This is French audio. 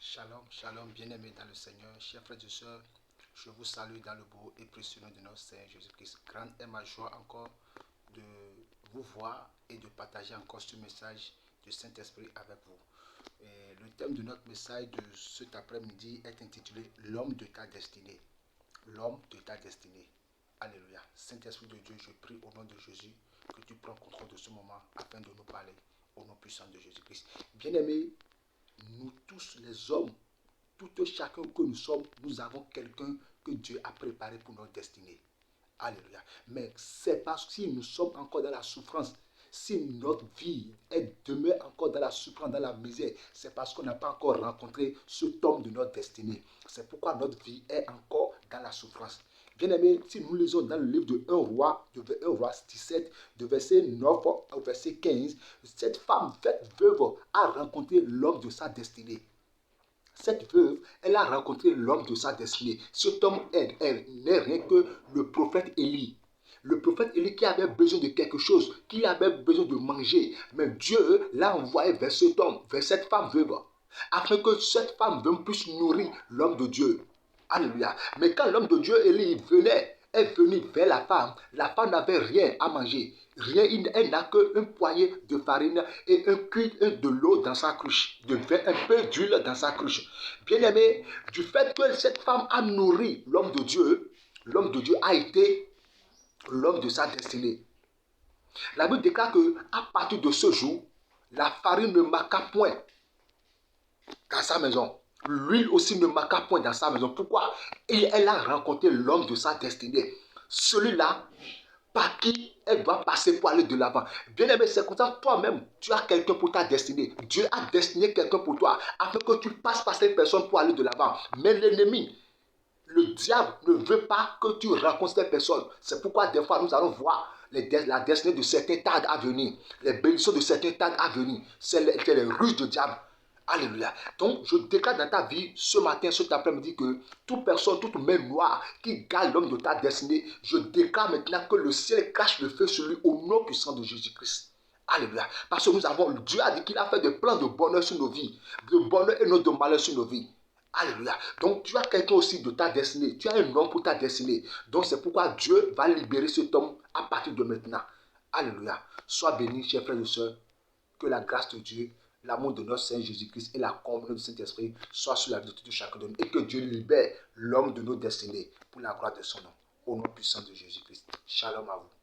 Shalom, shalom, bien-aimés dans le Seigneur, chers frères et sœurs, je vous salue dans le beau et précieux nom de notre Seigneur Jésus-Christ. Grande est ma joie encore de vous voir et de partager encore ce message du Saint-Esprit avec vous. Et le thème de notre message de cet après-midi est intitulé « L'homme de ta destinée ». L'homme de ta destinée. Alléluia. Saint-Esprit de Dieu, je prie au nom de Jésus que tu prends contrôle de ce moment afin de nous parler au nom puissant de Jésus-Christ. Bien-aimés, nous tous les hommes, tout chacun que nous sommes, nous avons quelqu'un que Dieu a préparé pour notre destinée. Alléluia. Mais c'est parce que si nous sommes encore dans la souffrance, si notre vie demeure encore dans la souffrance, dans la misère, c'est parce qu'on n'a pas encore rencontré cet homme de notre destinée. C'est pourquoi notre vie est encore dans la souffrance. Bien-aimés, si nous lisons dans le livre de 1 roi 17, de verset 9 au verset 15, cette femme faite veuve a rencontré l'homme de sa destinée. Cette veuve, elle a rencontré l'homme de sa destinée. Cet homme n'est rien que le prophète Élie. Le prophète Élie qui avait besoin de quelque chose, qui avait besoin de manger. Mais Dieu l'a envoyé vers cet homme, vers cette femme veuve, afin que cette femme veuve puisse nourrir l'homme de Dieu. Alléluia. Mais quand l'homme de Dieu Élie est venu vers la femme n'avait rien à manger. Rien, elle n'a qu'un poignet de farine et de l'eau dans sa cruche, un peu d'huile dans sa cruche. Bien aimé, du fait que cette femme a nourri l'homme de Dieu a été l'homme de sa destinée. La Bible déclare qu'à partir de ce jour, la farine ne manqua point dans sa maison. L'huile aussi ne manqua point dans sa maison. Pourquoi? Et elle a rencontré l'homme de sa destinée. Celui-là, par qui elle doit passer pour aller de l'avant. Bien aimé, c'est comme ça, toi-même, tu as quelqu'un pour ta destinée. Dieu a destiné quelqu'un pour toi, afin que tu passes par cette personne pour aller de l'avant. Mais l'ennemi, le diable ne veut pas que tu rencontres cette personne. C'est pourquoi des fois, nous allons voir la destinée de certains tags à venir, les bénédictions de certains tags à venir. C'est les ruses du diable. Alléluia. Donc, je déclare dans ta vie ce matin, cet après-midi, que toute personne, toute main noire qui garde l'homme de ta destinée, je déclare maintenant que le ciel cache le feu sur lui au nom puissant de Jésus-Christ. Alléluia. Parce que Dieu a dit qu'il a fait des plans de bonheur sur nos vies, de bonheur et non de malheur sur nos vies. Alléluia. Donc, tu as quelqu'un aussi de ta destinée. Tu as un homme pour ta destinée. Donc, c'est pourquoi Dieu va libérer cet homme à partir de maintenant. Alléluia. Sois béni, chers frères et sœurs. Que la grâce de Dieu, l'amour de notre Seigneur Jésus-Christ et la communion du Saint-Esprit soient sur la vie de tout chacun de nous. Et que Dieu libère l'homme de nos destinées pour la gloire de son nom. Au nom puissant de Jésus-Christ. Shalom à vous.